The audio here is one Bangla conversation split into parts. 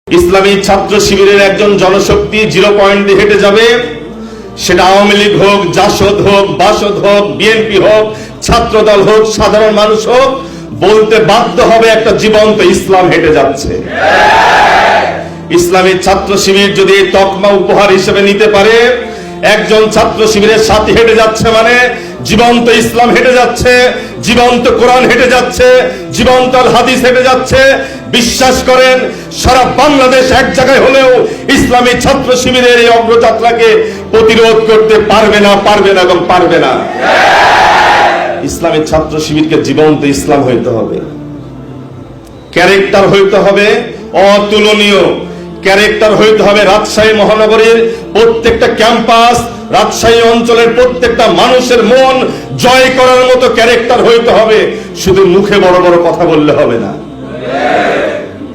ইসলামী ছাত্র শিবিরের একজন জনশক্তি 0 পয়েন্ট দিয়ে হেঁটে যাবে, সেটা আওয়ামী লীগ হোক, জাসদ হোক, বাসদ হোক, বিএনপি হোক, ছাত্রদল হোক, সাধারণ মানুষ হোক, বলতে বাধ্য হবে একটা জীবন্ত ইসলাম হেঁটে যাচ্ছে। ইসলামী ছাত্র শিবির যদি এই তকমা উপহার হিসেবে নিতে পারে, একজন ছাত্র শিবিরের সাথে হেঁটে যাচ্ছে মানে জীবন্ত ইসলাম হেঁটে যাচ্ছে, জীবন্ত কোরআন হেঁটে যাচ্ছে, জীবন্ত আল হাদিস হেঁটে যাচ্ছে। বিশ্বাস করেন, সারা বাংলাদেশ এক জায়গায় হলেও ইসলামী ছাত্র শিবিরের এই অগ্রযাত্রাকে প্রতিরোধ করতে পারবে না এবং পারবে না। ইসলামী ছাত্র শিবিরকে জীবন্ত ইসলাম হইতে হবে, ক্যারেক্টার হইতে হবে অতুলনীয়, ক্যারেক্টার হইতে হবে রাজশাহী মহানগরীর প্রত্যেকটা ক্যাম্পাস, রাজশাহী অঞ্চলের প্রত্যেকটা মানুষের মন জয় করার মতো ক্যারেক্টার হইতে হবে। শুধু মুখে বড় বড় কথা বললে হবে না।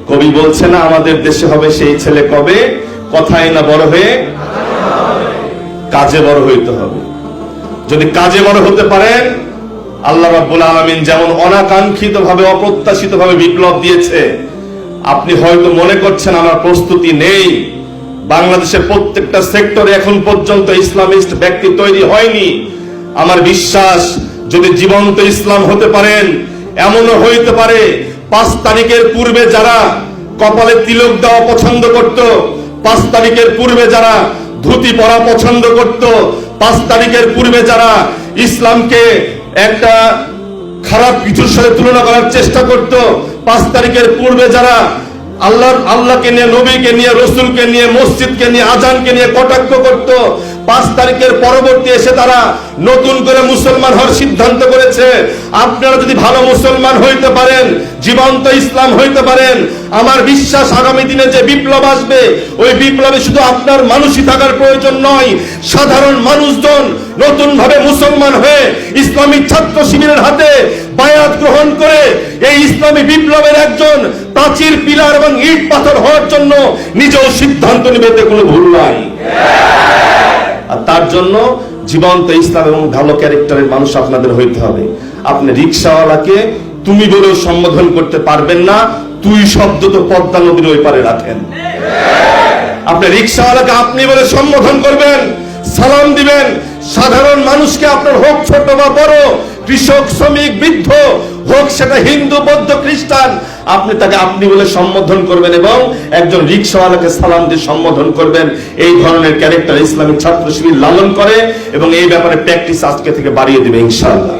কবি বলছে না, আমাদের দেশে হবে সেই ছেলে কবে, কথায় না বড় হয়ে কাজে বড় হইতে হবে। যদি কাজে বড় হতে পারেন, আল্লাহ রাব্বুল আলামিন যেমন অনাকাঙ্ক্ষিত ভাবে অপ্রত্যাশিত ভাবে বিপ্লব দিয়েছে, আপনি হয়তো মনে করছেন আমার প্রস্তুতি নেই, বাংলাদেশের প্রত্যেকটা সেক্টরে এখন পর্যন্ত ইসলামিস্ট ব্যক্তি তৈরি হয়নি। আমার বিশ্বাস, যদি জীবন্ত ইসলাম হতে পারেন, এমনও হইতে পারে 5 তারিখের পূর্বে যারা কপালে তিলক দেওয়া পছন্দ করত, 5 তারিখের পূর্বে যারা ধুতি পরা পছন্দ করত, 5 তারিখের পূর্বে যারা ইসলামকে একটা খারাপ কিছুর সাথে তুলনা করার চেষ্টা করত, 5 তারিখের পূর্বে যারা আল্লাহকে নিয়ে, নবীকে নিয়ে, রসুলকে নিয়ে, মসজিদকে নিয়ে, আজানকে নিয়ে কটাক্ষ করত, 5 তারিখের পরবর্তী এসে তারা নতুন করে মুসলমান হওয়ার সিদ্ধান্ত করেছে। আপনারা যদি ভালো মুসলমান হইতে পারেন, জীবন্ত ইসলাম হইতে পারেন, আমার বিশ্বাস আগামী দিনে যে বিপ্লব আসবে, ওই বিপ্লবে শুধু আপনার মানুষই থাকার প্রয়োজন নয়, সাধারণ মানুষজন নতুন ভাবে মুসলমান হয়ে ইসলামী ছাত্র শিবিরের হাতে বায়াত গ্রহণ করে এই ইসলামী বিপ্লবের একজন প্রাচীর, পিলার এবং ইট পাথর হওয়ার জন্য নিজেও সিদ্ধান্ত নেবে, কোনো ভুল নাই। আর তার জন্য জীবন্ত ইসলাম এবং ভালো ক্যারেক্টারের মানুষ আপনাদের হইতে হবে। আপনি রিকশাওয়ালাকে তুমি বলেও সম্বোধন করতে পারবেন না, তুই শব্দ তো পদ্মা নদীর ওই পারে রাখেন। আপনি রিকশাওয়ালাকে আপনি বলে সম্বোধন করবেন, সালাম দিবেন। সাধারণ মানুষকে আপনার হোক ছোট বা বড়, কৃষক, শ্রমিক, বৃদ্ধ হোক, সেটা হিন্দু, বৌদ্ধ, খ্রিস্টান, আপনি তাকে আপনি বলে সম্বোধন করবেন এবং একজন রিকশাওয়ালাকে সালাম দিয়ে সম্বোধন করবেন। এই ধরনের ক্যারেক্টার ইসলামিক ছাত্র শিবির লালন করে এবং এই ব্যাপারে প্র্যাকটিস আজকে থেকে বাড়িয়ে দেবে ইনশাআল্লাহ।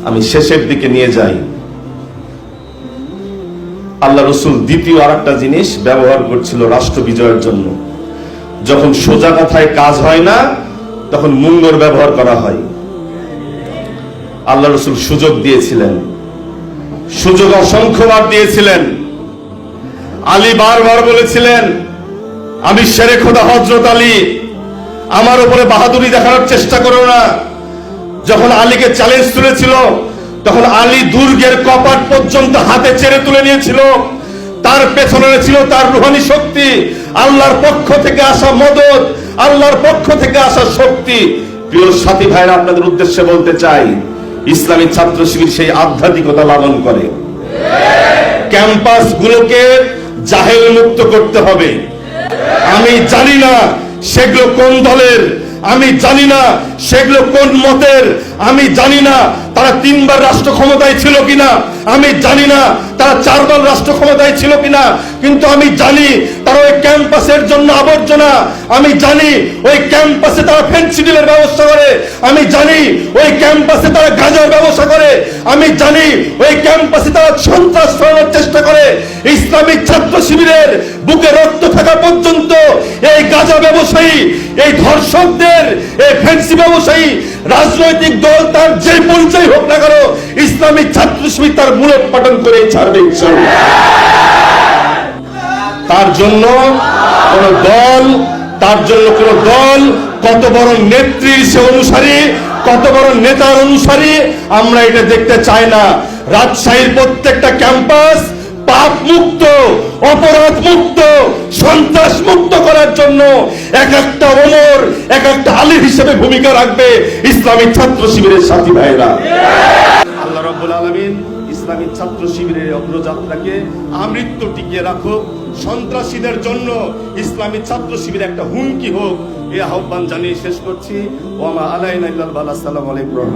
আমি শেষের দিকে নিয়ে যাই। আল্লাহ রসুল দ্বিতীয় আরেকটা জিনিস ব্যবহার করছিল রাষ্ট্র বিজয়ের জন্য। যখন সোজা কথায় কাজ হয় না, তখন মুঙ্গর ব্যবহার করা হয়। আল্লাহ রসুল সুযোগ দিয়েছিলেন, সুযোগ অসংখ্যবার দিয়েছিলেন। আলী বারবার বলেছিলেন, আমি শেরে খোদা হযরত আলী, আমার উপরে বাহাদুরি দেখানোর চেষ্টা করো না। যখন আলীকে চ্যালেঞ্জ তুলেছিল, তখন আলী দুর্গের কপাট পর্যন্ত হাতে চেড়ে তুলে নিয়েছিল। তার পেছনে ছিল তার রুহানি শক্তি, আল্লাহর পক্ষ থেকে আসা মদদ, আল্লাহর পক্ষ থেকে আসা শক্তি। প্রিয় সাথী ভাইরা, আপনাদের উদ্দেশ্যে বলতে চাই, ইসলামী ছাত্র শিবির সেই আধ্যাত্মিকতা লালন করে। ক্যাম্পাস গুলোকে জাহেল মুক্ত করতে হবে। আমি জানি না সেগুলো কোন দলের, আমি জানি না সেগুলো কোন মতের, আমি জানি না তারা 3 বার রাষ্ট্র ক্ষমতায় ছিল কিনা, আমি জানি না তারা 4 বার রাষ্ট্র ক্ষমতায় ছিল কিনা, কিন্তু আমি জানি তারা ওই ক্যাম্পাসের জন্য আবর্জনা, আমি জানি ওই ক্যাম্পাসে তারা ফেন্সিডিলের ব্যবস্থা করে, আমি জানি ওই ক্যাম্পাসে তারা গাঁজার ব্যবসা করে, আমি জানি ওই ক্যাম্পাসে তারা সন্ত্রাস ছড়ানোর চেষ্টা করে। ইসলামিক ছাত্র শিবিরের বুকে রক্ত থাকা পর্যন্ত এই গাঁজা ব্যবসায়ী, এই ধর্ষকদের, এই ফেন্সি ব্যবসায়ী, রাজনৈতিক দল তার যে পরিচয় হোক না কেন, ইসলামিক ছাত্র শিবির তার মূলোৎপাটন করে ছাড়বে ইনশাআল্লাহ। তার জন্য কোন দল, কত বড় নেত্রীর সে অনুসারী, কত বড় নেতার অনুসারী, আমরা এটা দেখতে চাই না। রাজশাহীর প্রত্যেকটা ক্যাম্পাস পাপ মুক্ত, অপরাধ মুক্ত, সন্ত্রাস মুক্ত করার জন্য এক একটা ওমর, এক একটা আলী হিসেবে ভূমিকা রাখবে ইসলামী ছাত্র শিবিরের সাথী ভাইরা। আল্লাহ রাব্বুল আলামিন ইসলামী ছাত্র শিবিরের অগ্রযাত্রাকে আমৃত্যু টিকিয়ে রাখুক। সন্ত্রাসীদের জন্য ইসলামী ছাত্র শিবির একটা হুমকি হোক, এই আহ্বান জানিয়ে শেষ করছি। ওয়া মা আলাইনা ইল্লাল বালাগ। আসসালামু আলাইকুম।